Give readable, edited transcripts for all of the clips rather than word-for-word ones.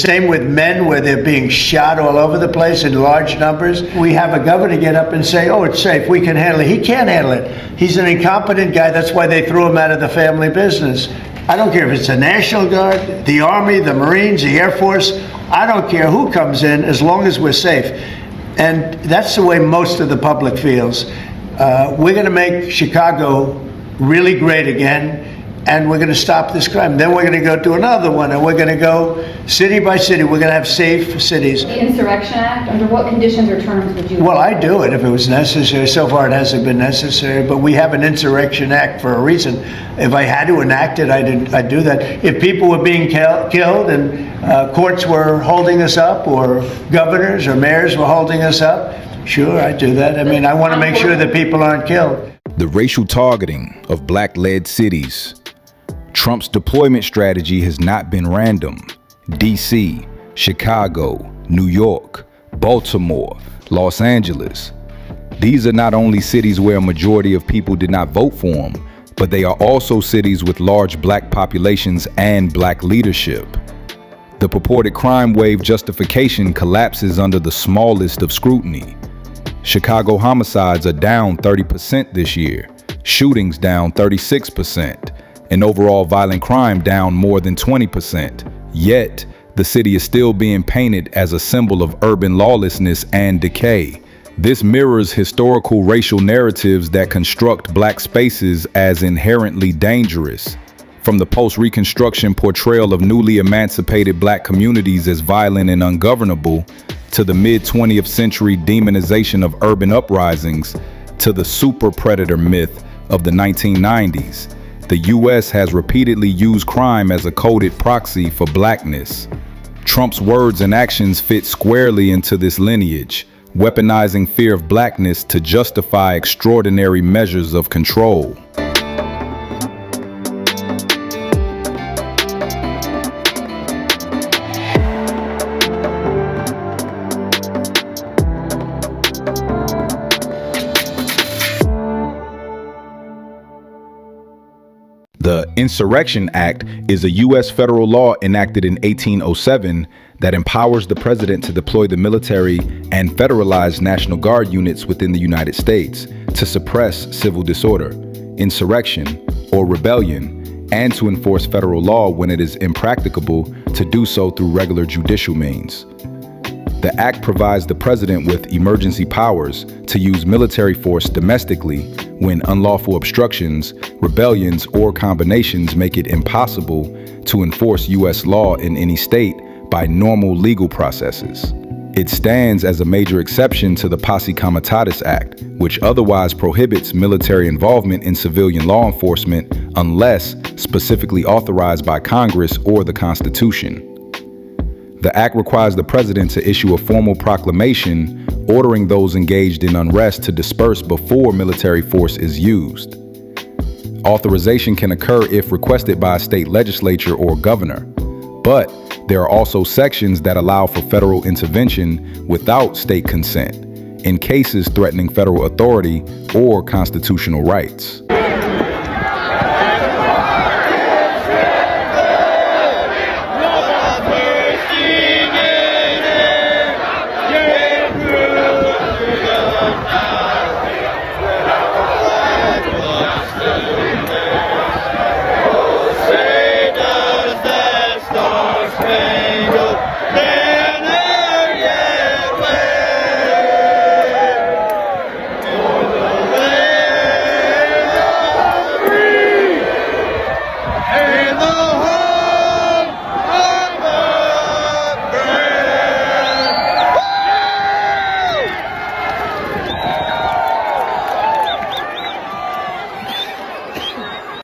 Same with men, where they're being shot all over the place in large numbers. We have a governor get up and say, oh, it's safe, we can handle it. He can't handle it. He's an incompetent guy. That's why they threw him out of the family business. I don't care if it's the National Guard, the Army, the Marines, the Air Force. I don't care who comes in, as long as we're safe. And that's the way most of the public feels. We're going to make Chicago really great again, and we're going to stop this crime. Then we're going to go to another one, and we're going to go city by city. We're going to have safe cities. The Insurrection Act, under what conditions or terms would you? Well, I'd do it if it was necessary. So far, it hasn't been necessary, but we have an Insurrection Act for a reason. If I had to enact it, I'd do that. If people were being killed and courts were holding us up, or governors or mayors were holding us up, sure, I'd do that. I mean, I want to make sure that people aren't killed. The racial targeting of black-led cities. Trump's deployment strategy has not been random. DC, Chicago, New York, Baltimore, Los Angeles. These are not only cities where a majority of people did not vote for him, but they are also cities with large black populations and black leadership. The purported crime wave justification collapses under the smallest of scrutiny. Chicago homicides are down 30% this year, shootings down 36%, and overall violent crime down more than 20%. Yet, the city is still being painted as a symbol of urban lawlessness and decay. This mirrors historical racial narratives that construct black spaces as inherently dangerous. From the post-Reconstruction portrayal of newly emancipated black communities as violent and ungovernable, to the mid-20th century demonization of urban uprisings, to the super predator myth of the 1990s. The U.S. has repeatedly used crime as a coded proxy for blackness. Trump's words and actions fit squarely into this lineage, weaponizing fear of blackness to justify extraordinary measures of control. The Insurrection Act is a U.S. federal law enacted in 1807 that empowers the president to deploy the military and federalized National Guard units within the United States to suppress civil disorder, insurrection, or rebellion, and to enforce federal law when it is impracticable to do so through regular judicial means. The act provides the president with emergency powers to use military force domestically when unlawful obstructions, rebellions, or combinations make it impossible to enforce U.S. law in any state by normal legal processes. It stands as a major exception to the Posse Comitatus Act, which otherwise prohibits military involvement in civilian law enforcement unless specifically authorized by Congress or the Constitution. The act requires the president to issue a formal proclamation ordering those engaged in unrest to disperse before military force is used. Authorization can occur if requested by a state legislature or governor, but there are also sections that allow for federal intervention without state consent in cases threatening federal authority or constitutional rights.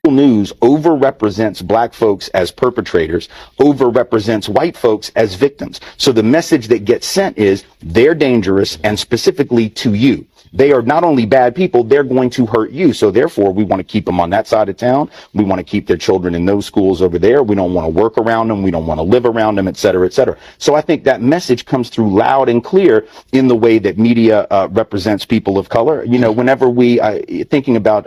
News overrepresents black folks as perpetrators, overrepresents white folks as victims. So the message that gets sent is they're dangerous, and specifically to you. They are not only bad people, they're going to hurt you. So therefore, we want to keep them on that side of town. We want to keep their children in those schools over there. We don't want to work around them. We don't want to live around them, et cetera, et cetera. So I think that message comes through loud and clear in the way that media represents people of color. You know, whenever we, thinking about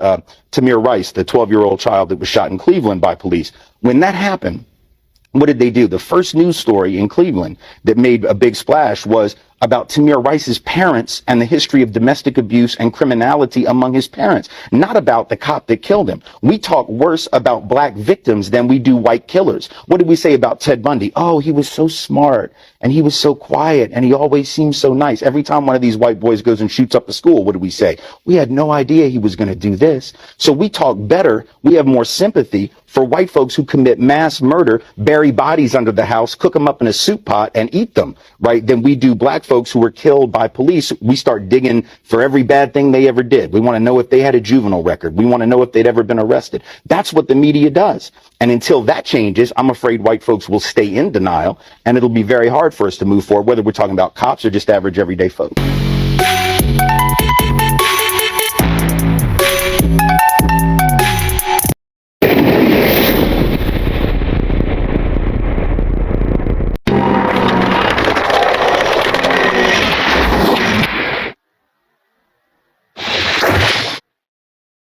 Tamir Rice, the 12-year-old child that was shot in Cleveland by police, when that happened, What did they do? The first news story in Cleveland that made a big splash was about Tamir Rice's parents and the history of domestic abuse and criminality among his parents, not about the cop that killed him. We talk worse about black victims than we do white killers. What did we say about Ted Bundy? Oh, he was so smart and he was so quiet and he always seemed so nice. Every time one of these white boys goes and shoots up a school, what do we say? We had no idea he was going to do this. So we talk better. We have more sympathy for white folks who commit mass murder, bury bodies under the house, cook them up in a soup pot and eat them, right? Than we do black folks who were killed by police. We start digging for every bad thing they ever did. We want to know if they had a juvenile record. We want to know if they'd ever been arrested. That's what the media does. And until that changes, I'm afraid white folks will stay in denial, and it'll be very hard for us to move forward, whether we're talking about cops or just average everyday folks.